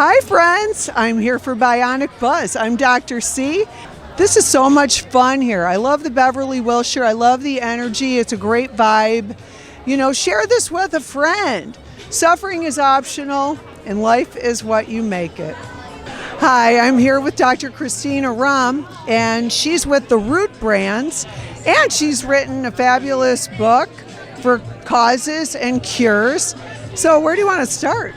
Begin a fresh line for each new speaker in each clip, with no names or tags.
Hi friends, I'm here for Bionic Buzz. I'm Dr. C. This is so much fun here. I love the Beverly Wilshire. I love the energy. It's a great vibe. You know, share this with a friend. Suffering is optional and life is what you make it. Hi, I'm here with Dr. Christina Rum, and she's with the Root Brands, and she's written a fabulous book for causes and cures. So where do you want to start?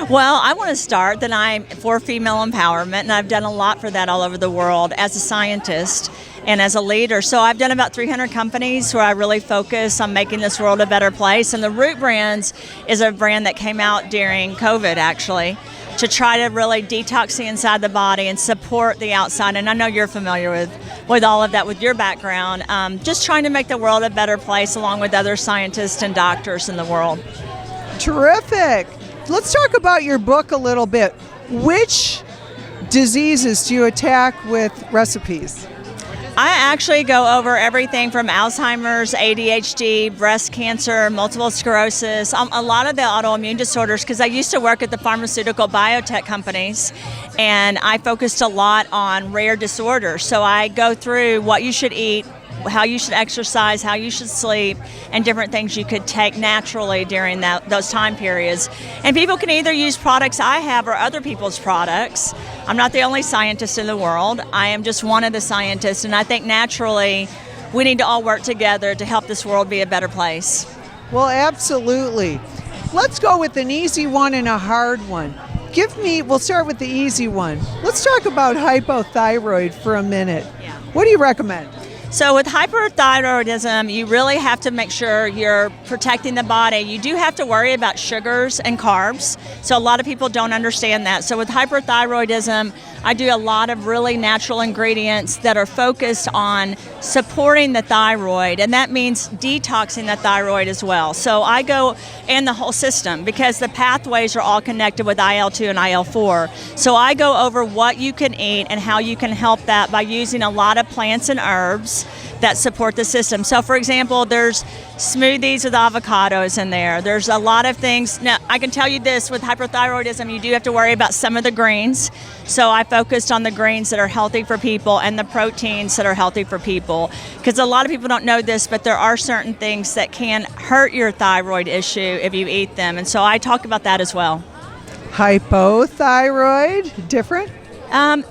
Well, I want to start that I'm for female empowerment, and I've done a lot for that all over the world as a scientist and as a leader. So I've done about 300 companies where I really focus on making this world a better place. And the Root Brands is a brand that came out during COVID, actually, to try to really detox the inside the body and support the outside. And I know you're familiar with all of that with your background. Just trying to make the world a better place along with other scientists and doctors in the world.
Terrific. Let's talk about your book a little bit. Which diseases do you attack with recipes?
I actually go over everything from Alzheimer's, ADHD, breast cancer, multiple sclerosis, a lot of the autoimmune disorders, because I used to work at the pharmaceutical biotech companies, and I focused a lot on rare disorders. So I go through what you should eat, how you should exercise, how you should sleep, and different things you could take naturally during those time periods. And people can either use products I have or other people's products. I'm not the only scientist in the world. I am just one of the scientists, and I think naturally we need to all work together to help this world be a better place.
Well, absolutely. Let's go with an easy one and a hard one. We'll start with the easy one. Let's talk about hypothyroid for a minute.
Yeah.
What do you recommend?
So with hyperthyroidism, you really have to make sure you're protecting the body. You do have to worry about sugars and carbs. So a lot of people don't understand that. So with hyperthyroidism, I do a lot of really natural ingredients that are focused on supporting the thyroid, and that means detoxing the thyroid as well. So I go in the whole system because the pathways are all connected with IL-2 and IL-4. So I go over what you can eat and how you can help that by using a lot of plants and herbs that support the system. So for example, there's smoothies with avocados in there. There's a lot of things. Now, I can tell you this, with hyperthyroidism, you do have to worry about some of the greens. So I focused on the greens that are healthy for people and the proteins that are healthy for people. Because a lot of people don't know this, but there are certain things that can hurt your thyroid issue if you eat them. And so I talk about that as well.
Hypothyroid, different?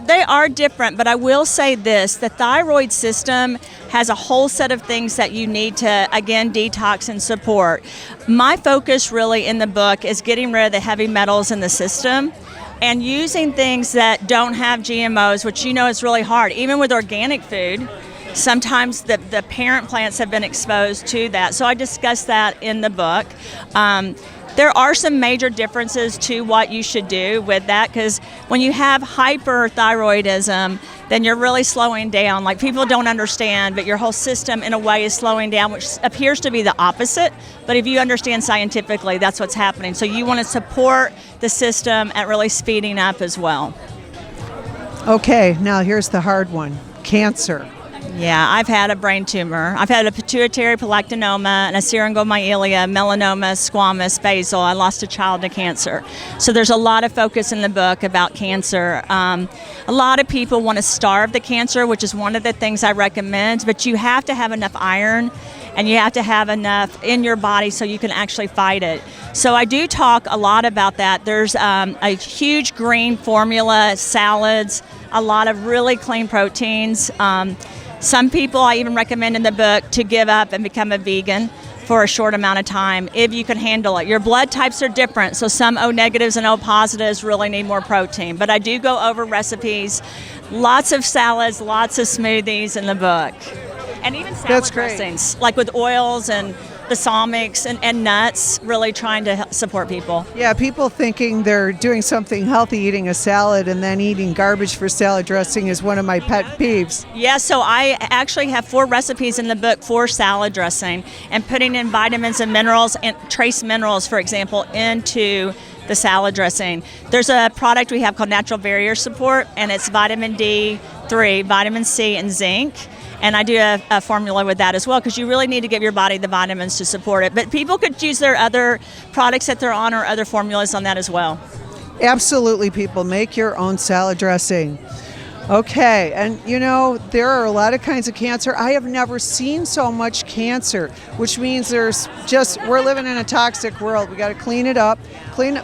They are different, but I will say this, the thyroid system has a whole set of things that you need to, again, detox and support. My focus really in the book is getting rid of the heavy metals in the system and using things that don't have GMOs, which you know is really hard. Even with organic food, sometimes the parent plants have been exposed to that. So I discuss that in the book. There are some major differences to what you should do with that, because when you have hyperthyroidism, then you're really slowing down. Like, people don't understand, but your whole system in a way is slowing down, which appears to be the opposite. But if you understand scientifically, that's what's happening. So you want to support the system at really speeding up as well.
Okay, now here's the hard one. Cancer.
Yeah, I've had a brain tumor. I've had a pituitary placenoma, and a syringomyelia, melanoma, squamous, basal. I lost a child to cancer. So there's a lot of focus in the book about cancer. A lot of people want to starve the cancer, which is one of the things I recommend, but you have to have enough iron and you have to have enough in your body so you can actually fight it. So I do talk a lot about that. There's a huge green formula, salads, a lot of really clean proteins. Some people I even recommend in the book to give up and become a vegan for a short amount of time if you can handle it. Your blood types are different, so some O negatives and O positives really need more protein. But I do go over recipes, lots of salads, lots of smoothies in the book. And even salad dressings, like with oils and balsamics and nuts, really trying to support people.
Yeah, people thinking they're doing something healthy, eating a salad, and then eating garbage for salad dressing is one of my pet peeves.
Yeah, so I actually have 4 recipes in the book for salad dressing and putting in vitamins and minerals and trace minerals, for example, into the salad dressing. There's a product we have called Natural Barrier Support, and it's vitamin D3, vitamin C, and zinc. And I do a formula with that as well, because you really need to give your body the vitamins to support it. But people could use their other products that they're on or other formulas on that as well.
Absolutely, people. Make your own salad dressing. Okay, and you know, there are a lot of kinds of cancer. I have never seen so much cancer, which means we're living in a toxic world. We got to clean it up.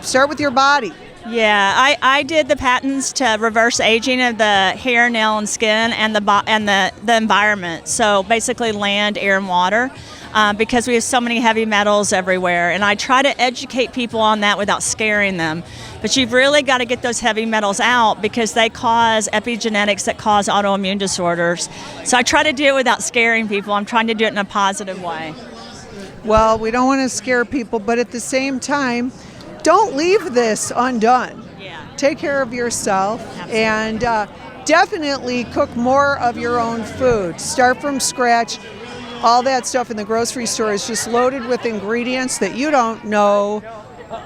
Start with your body.
Yeah, I did the patents to reverse aging of the hair, nail, and skin, and the environment. So basically, land, air, and water, because we have so many heavy metals everywhere. And I try to educate people on that without scaring them. But you've really got to get those heavy metals out because they cause epigenetics that cause autoimmune disorders. So I try to do it without scaring people. I'm trying to do it in a positive way.
Well, we don't want to scare people, but at the same time, don't leave this undone.
Yeah.
Take care of yourself.
Absolutely.
And definitely cook more of your own food. Start from scratch. All that stuff in the grocery store is just loaded with ingredients that you don't know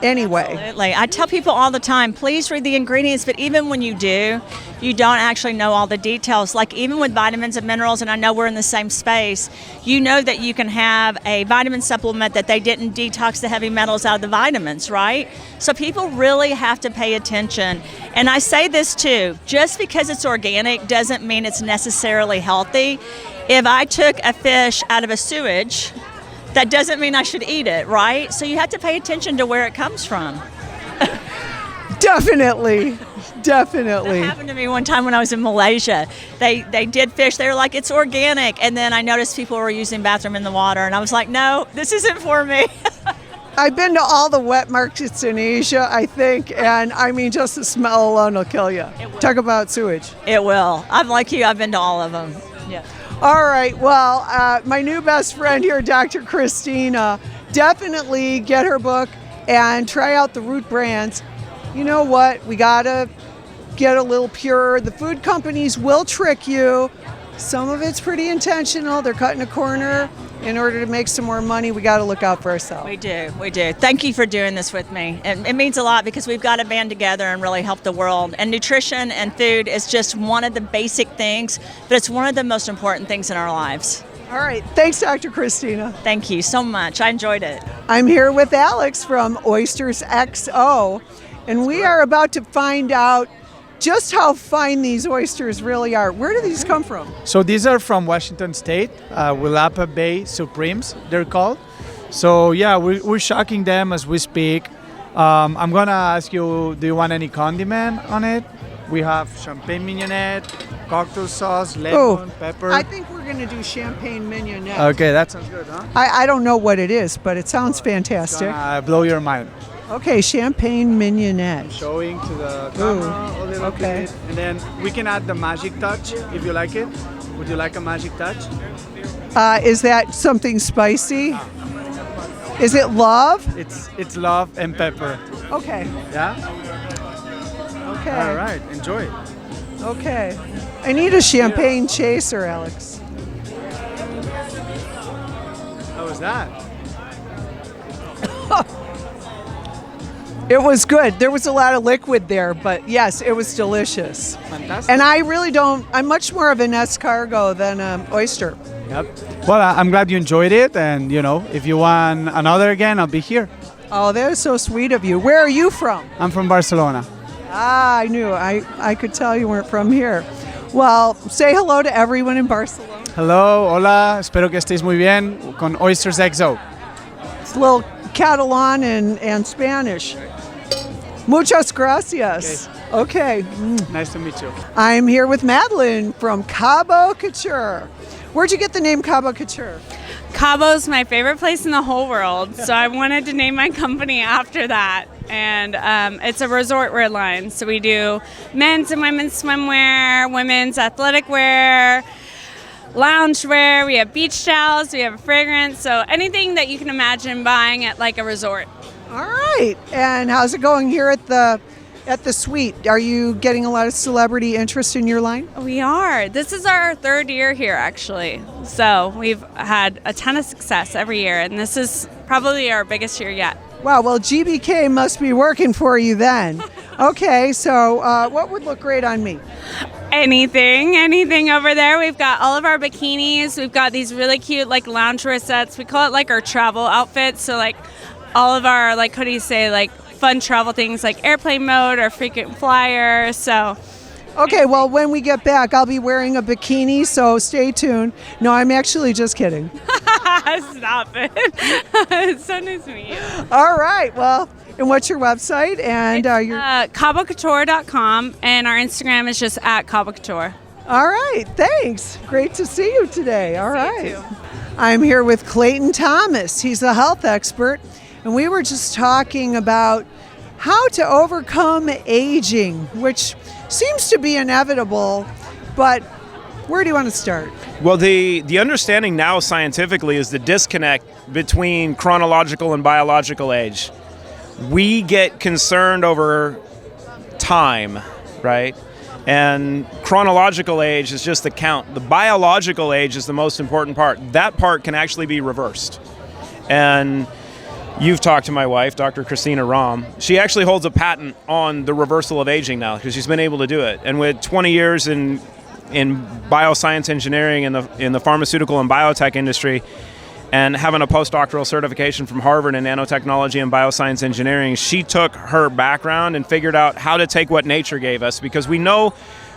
anyway.
Absolutely. I tell people all the time, please read the ingredients, but even when you do, you don't actually know all the details. Like even with vitamins and minerals, and I know we're in the same space, you know that you can have a vitamin supplement that they didn't detox the heavy metals out of the vitamins, right? So people really have to pay attention. And I say this too, just because it's organic doesn't mean it's necessarily healthy. If I took a fish out of a sewage, that doesn't mean I should eat it, right? So you have to pay attention to where it comes from.
Definitely.
That happened to me one time when I was in Malaysia. They did fish. They were like, it's organic. And then I noticed people were using bathroom in the water. And I was like, no, this isn't for me.
I've been to all the wet markets in Asia, I think, and I mean, just the smell alone will kill you. Talk about sewage.
It will. I'm like you. I've been to all of them. Yeah.
All right, well, my new best friend here, Dr. Christina, definitely get her book and try out the root brands. You know what? We got to get a little purer. The food companies will trick you. Some of it's pretty intentional. They're cutting a corner in order to make some more money. We got to look out for ourselves.
We do. Thank you for doing this with me. And it means a lot because we've got to band together and really help the world. And nutrition and food is just one of the basic things, but it's one of the most important things in our lives.
All right. Thanks, Dr. Christina.
Thank you so much. I enjoyed it.
I'm here with Alex from Oysters XO, and we are about to find out just how fine these oysters really are. Where do these come from?
So these are from Washington State, Willapa Bay Supremes, they're called. So yeah, we're shocking them as we speak. I'm gonna ask you, do you want any condiment on it? We have champagne mignonette, cocktail sauce, lemon, pepper.
I think we're gonna do champagne mignonette.
Okay, that sounds good, huh?
I don't know what it is, but it sounds fantastic.
Blow your mind.
Okay, champagne mignonette.
Showing to the camera a little bit. And then we can add the magic touch if you like it. Would you like a magic touch?
Is that something spicy? Is it love?
It's love and pepper.
Okay.
Yeah?
Okay.
All right, enjoy it.
Okay. I need a champagne chaser, Alex.
How was that?
It was good. There was a lot of liquid there, but yes, it was delicious.
Fantastic.
And I really don't, I'm much more of an escargot than an oyster.
Yep. Well, I'm glad you enjoyed it. And, you know, if you want another again, I'll be here.
Oh, that is so sweet of you. Where are you from?
I'm from Barcelona.
Ah, I knew. I could tell you weren't from here. Well, say hello to everyone in Barcelona.
Hello, hola, espero que estéis muy bien con Oysters XO.
It's a little Catalan and Spanish. Muchas gracias. Okay.
Nice to meet you.
I'm here with Madeline from Cabo Couture. Where'd you get the name Cabo Couture?
Cabo's my favorite place in the whole world, so I wanted to name my company after that. And it's a resort wear line, so we do men's and women's swimwear, women's athletic wear, lounge wear. We have beach towels, we have a fragrance, so anything that you can imagine buying at like a resort.
All right. And how's it going here at the suite? Are you getting a lot of celebrity interest in your line?
We are. This is our third year here, actually. So we've had a ton of success every year, and this is probably our biggest year yet.
Wow, well, GBK must be working for you then. Okay, so what would look great on me?
Anything over there. We've got all of our bikinis. We've got these really cute like loungewear sets. We call it like our travel outfits. So like all of our, like, what do you say, like fun travel things like airplane mode or frequent flyer. So
Okay, well, when we get back, I'll be wearing a bikini, so stay tuned. No, I'm actually just kidding.
stop it. It's so nice to meet you.
All right, well, and what's your website? And your
CaboCouture.com, and our Instagram is just at CaboCouture.
All right, thanks. Great to see you today. All right.
You too.
I'm here with Clayton Thomas. He's a health expert, and we were just talking about how to overcome aging, which seems to be inevitable, but where do you want to start?
Well, the understanding now scientifically is the disconnect between chronological and biological age. We get concerned over time, right? And chronological age is just the count. The biological age is the most important part. That part can actually be reversed. And you've talked to my wife, Dr. Christina Rahm. She actually holds a patent on the reversal of aging now because she's been able to do it. And with 20 years in bioscience engineering in the pharmaceutical and biotech industry, and having a postdoctoral certification from Harvard in nanotechnology and bioscience engineering, she took her background and figured out how to take what nature gave us, because we know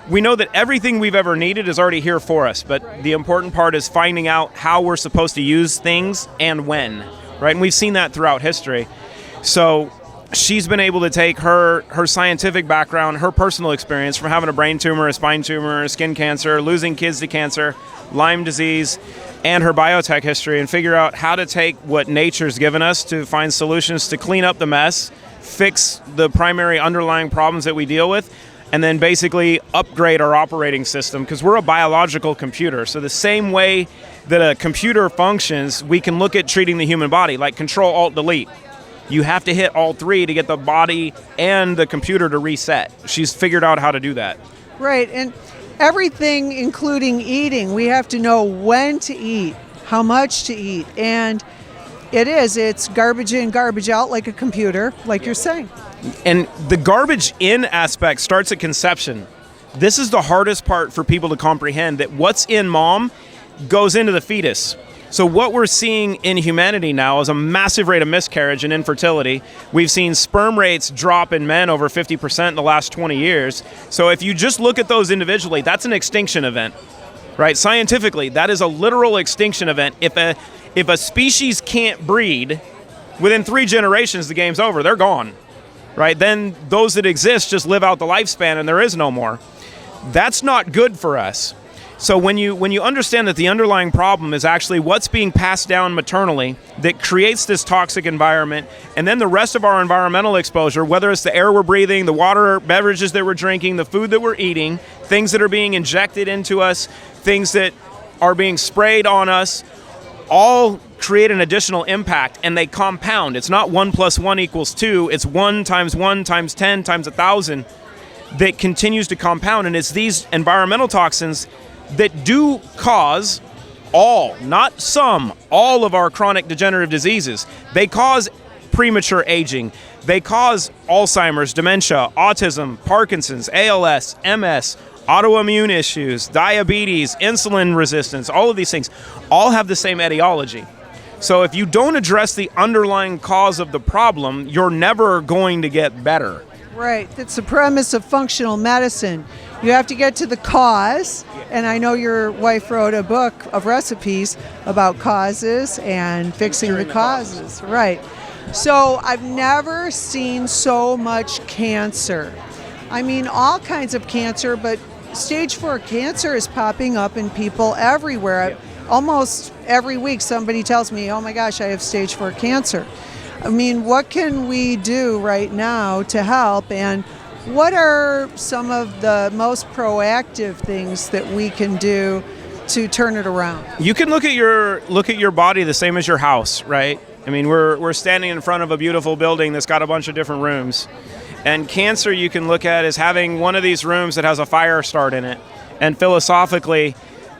that everything we've ever needed is already here for us, but the important part is finding out how we're supposed to use things and when. Right, and we've seen that throughout history. So she's been able to take her scientific background, her personal experience from having a brain tumor, a spine tumor, skin cancer, losing kids to cancer, Lyme disease, and her biotech history, and figure out how to take what nature's given us to find solutions to clean up the mess, fix the primary underlying problems that we deal with, and then basically upgrade our operating system, because we're a biological computer. So the same way that a computer functions, we can look at treating the human body, like Control-Alt-Delete. You have to hit all three to get the body and the computer to reset. She's figured out how to do that.
Right, and everything, including eating, we have to know when to eat, how much to eat, and it's garbage in, garbage out, like a computer, like you're saying.
And the garbage in aspect starts at conception. This is the hardest part for people to comprehend, that what's in mom goes into the fetus. So what we're seeing in humanity now is a massive rate of miscarriage and infertility. We've seen sperm rates drop in men over 50% in the last 20 years. So if you just look at those individually, that's an extinction event, right? Scientifically, that is a literal extinction event. If a species can't breed, within 3 generations, the game's over. They're gone, right? Then those that exist just live out the lifespan and there is no more. That's not good for us. So when you understand that the underlying problem is actually what's being passed down maternally that creates this toxic environment, and then the rest of our environmental exposure, whether it's the air we're breathing, the water, beverages that we're drinking, the food that we're eating, things that are being injected into us, things that are being sprayed on us, all create an additional impact, and they compound. It's not 1 + 1 = 2, it's 1 × 1 × 10 × 1,000 that continues to compound. And it's these environmental toxins that do cause all, not some, all of our chronic degenerative diseases. They cause premature aging. They cause Alzheimer's, dementia, autism, Parkinson's, ALS, MS, autoimmune issues, diabetes, insulin resistance. All of these things all have the same etiology. So if you don't address the underlying cause of the problem, you're never going to get better.
Right, that's the premise of functional medicine. You have to get to the cause, and I know your wife wrote a book of recipes about causes and fixing the causes. Right. So I've never seen so much cancer. I mean, all kinds of cancer, but stage 4 cancer is popping up in people everywhere. Almost every week somebody tells me, oh my gosh, I have stage 4 cancer. I mean, what can we do right now to help, and what are some of the most proactive things that we can do to turn it around?
You can look at your body the same as your house, right? I mean, we're standing in front of a beautiful building that's got a bunch of different rooms. And cancer you can look at as having one of these rooms that has a fire start in it. And philosophically,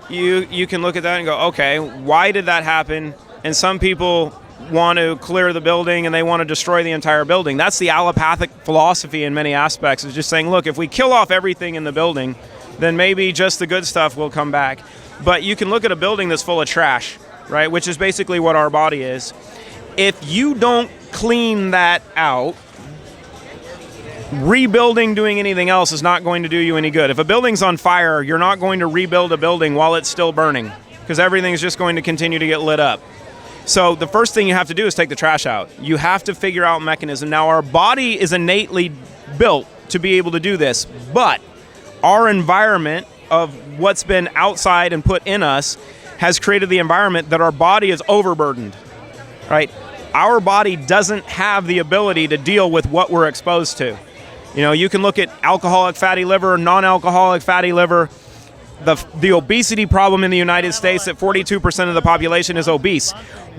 you can look at that and go, okay, why did that happen? And some people want to clear the building and they want to destroy the entire building. That's the allopathic philosophy in many aspects, is just saying, look, if we kill off everything in the building, then maybe just the good stuff will come back. But you can look at a building that's full of trash, right, which is basically what our body is. If you don't clean that out, rebuilding, doing anything else is not going to do you any good. If a building's on fire, you're not going to rebuild a building while it's still burning, because everything's just going to continue to get lit up. So the first thing you have to do is take the trash out. You have to figure out a mechanism. Now, our body is innately built to be able to do this, but our environment of what's been outside and put in us has created the environment that our body is overburdened, right? Our body doesn't have the ability to deal with what we're exposed to. You know, you can look at alcoholic fatty liver, non-alcoholic fatty liver, the obesity problem in the United States, that 42% of the population is obese.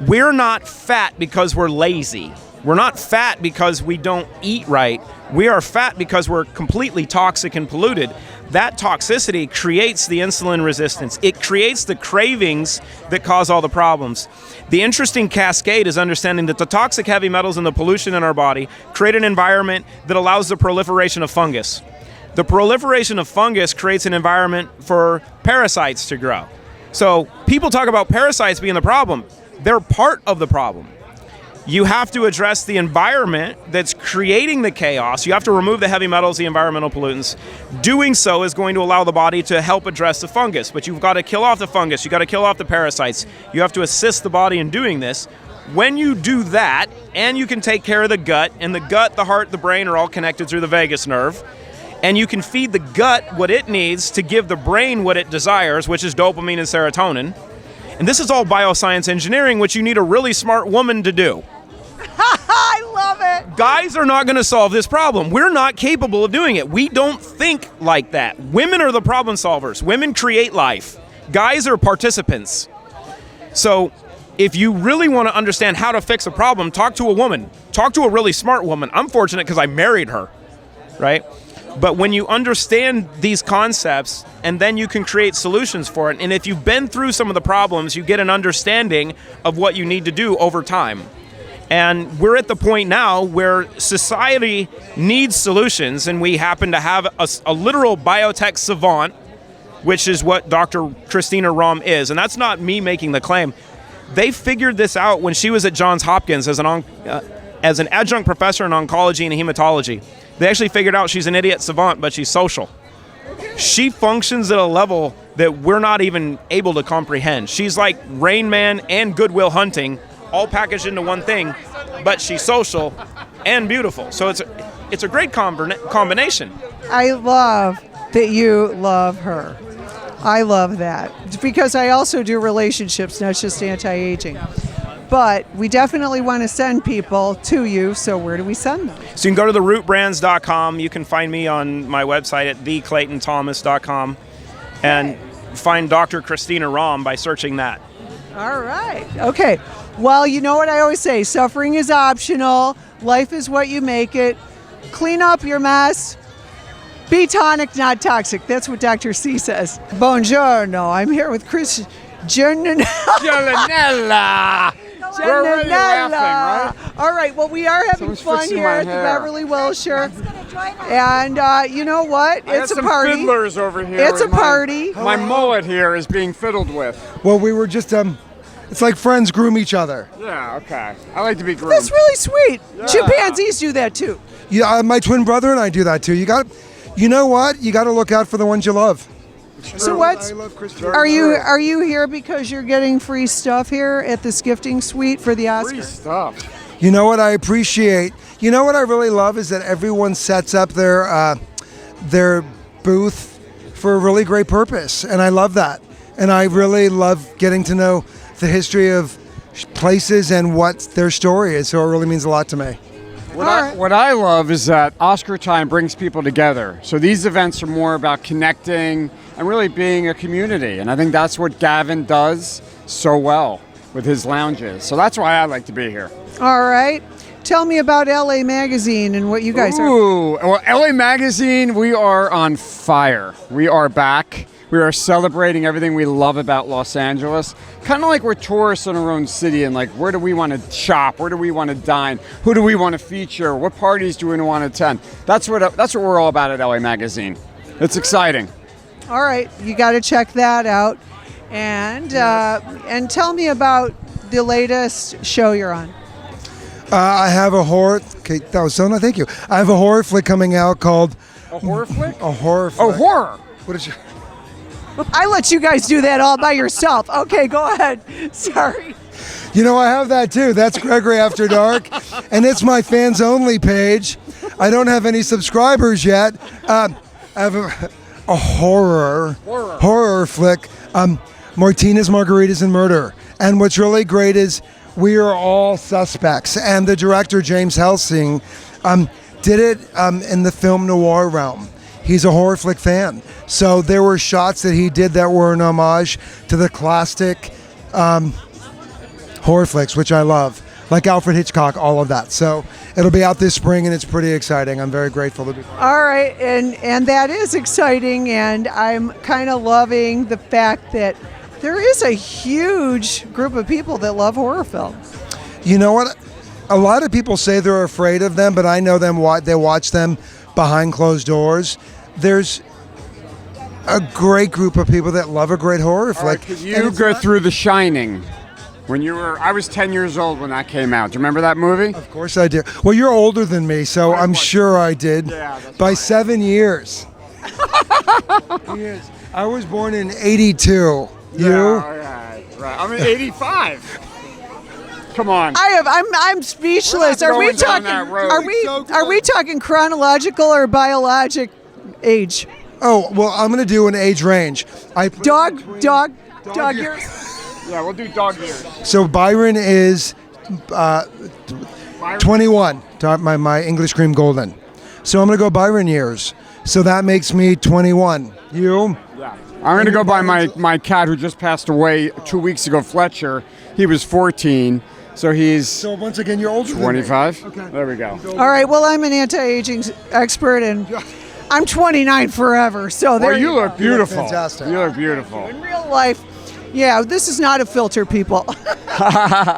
We're not fat because we're lazy. We're not fat because we don't eat right. We are fat because we're completely toxic and polluted. That toxicity creates the insulin resistance. It creates the cravings that cause all the problems. The interesting cascade is understanding that the toxic heavy metals and the pollution in our body create an environment that allows the proliferation of fungus. The proliferation of fungus creates an environment for parasites to grow. So people talk about parasites being the problem. They're part of the problem. You have to address the environment that's creating the chaos. You have to remove the heavy metals, the environmental pollutants. Doing so is going to allow the body to help address the fungus, but you've got to kill off the fungus. You've got to kill off the parasites. You have to assist the body in doing this. When you do that, and you can take care of the gut, and the gut, the heart, the brain are all connected through the vagus nerve, and you can feed the gut what it needs to give the brain what it desires, which is dopamine and serotonin. And this is all bioscience engineering, which you need a really smart woman to do.
I love it.
Guys are not going to solve this problem. We're not capable of doing it. We don't think like that. Women are the problem solvers. Women create life. Guys are participants. So if you really want to understand how to fix a problem, talk to a woman. Talk to a really smart woman. I'm fortunate because I married her, right? But when you understand these concepts, and then you can create solutions for it, and if you've been through some of the problems, you get an understanding of what you need to do over time. And we're at the point now where society needs solutions, and we happen to have a literal biotech savant, which is what Dr. Christina Rom is. And that's not me making the claim. They figured this out when she was at Johns Hopkins as an adjunct professor in oncology and hematology. They actually figured out she's an idiot savant, but she's social. She functions at a level that we're not even able to comprehend. She's like Rain Man and Good Will Hunting, all packaged into one thing, but she's social and beautiful. So it's a great combination.
I love that you love her. I love that. Because I also do relationships, not just anti-aging. But we definitely want to send people to you, so where do we send them?
So you can go to therootbrands.com. You can find me on my website at theclaytonthomas.com and find Dr. Christina Rom by searching that.
All right. Okay. Well, you know what I always say, suffering is optional. Life is what you make it. Clean up your mess. Be tonic, not toxic. That's what Dr. C says. Buongiorno. I'm here with Chris Giannella.
We're already laughing, right?
All right. Well, we are having fun here at the Beverly Wilshire. And you know what? It's a party.
Some fiddlers over here.
It's a party.
My mullet here is being fiddled with.
Well, we were just, it's like friends groom each other.
Yeah, okay. I like to be groomed.
That's really sweet.
Yeah.
Chimpanzees do that too.
Yeah, my twin brother and I do that too. You know what? You got to look out for the ones you love.
So what's
I love Christmas.
are you here because you're getting free stuff here at this gifting suite for the Oscar?
Free stuff.
You know what I appreciate? You know what I really love is that everyone sets up their booth for a really great purpose, and I love that. And I really love getting to know the history of places and what their story is. So it really means a lot to me.
What I love is that Oscar time brings people together. So these events are more about connecting and really being a community. And I think that's what Gavin does so well with his lounges. So that's why I like to be here.
All right. Tell me about LA Magazine and what you guys are.
Ooh, well, LA Magazine, we are on fire. We are back. We are celebrating everything we love about Los Angeles. Kind of like we're tourists in our own city, and like, where do we want to shop? Where do we want to dine? Who do we want to feature? What parties do we want to attend? That's what we're all about at LA Magazine. It's exciting.
All right, you got to check that out, and tell me about the latest show you're on.
I have a horror. Okay, that was so nice. Thank you. I have a horror flick coming out called
A horror flick?
A Horror
Oh,
Flick.
horror.
What is your?
I let you guys do that all by yourself. Okay, go ahead. Sorry.
You know, I have that too. That's Gregory After Dark, and it's my fans only page. I don't have any subscribers yet. I have a horror flick. Martinas, Margaritas, and Murder. And what's really great is we are all suspects. And the director, James Helsing, did it in the film noir realm. He's a horror flick fan. So there were shots that he did that were an homage to the classic horror flicks, which I love. Like Alfred Hitchcock, all of that. So it'll be out this spring, and it's pretty exciting. I'm very grateful to be part of it.
All right, and that is exciting, and I'm kind of loving the fact that there is a huge group of people that love horror films.
You know what? A lot of people say they're afraid of them, but I know them. They watch them behind closed doors. There's a great group of people that love a great horror flick.
Could you go through The Shining? When you were, I was 10 years old when that came out. Do you remember that movie?
Of course I did. Well, you're older than me, so I'm sure I did.
Yeah, that's
by
right.
7 years. Yes. I was born in 82. You?
Yeah, right. I'm in 85. Come on.
I'm speechless.
We're not
Are we
going down
talking?
that road.
Are we
It's so
are we talking chronological or biologic age?
Oh, well, I'm going to do an age range. I put
Dog
between-
years.
Yeah, we'll do dog years.
So Byron is 21. My English cream golden. So I'm going to go Byron years. So that makes me 21. You?
Yeah. I'm going to go by my cat who just passed away 2 weeks ago, Fletcher. He was 14, so he's
So once again, you're older than me.
25.
Okay.
There we go.
All right. Well, I'm an anti-aging expert, and I'm 29 forever. So there
Well, you
go.
look beautiful.
fantastic.
You look beautiful.
In real life, yeah, this is not a filter, people.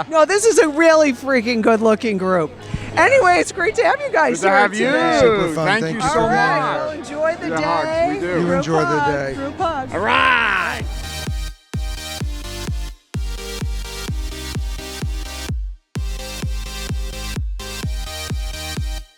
No, this is a really freaking good-looking group. Anyway, it's great to have you guys
Good to
here
have you.
today.
Super fun.
Thank
Thank
you
you
so
All right,
much.
well, enjoy the
Yeah,
day.
hugs, we do.
You
Group
enjoy the
hug,
day.
Group hug.
Hurrah!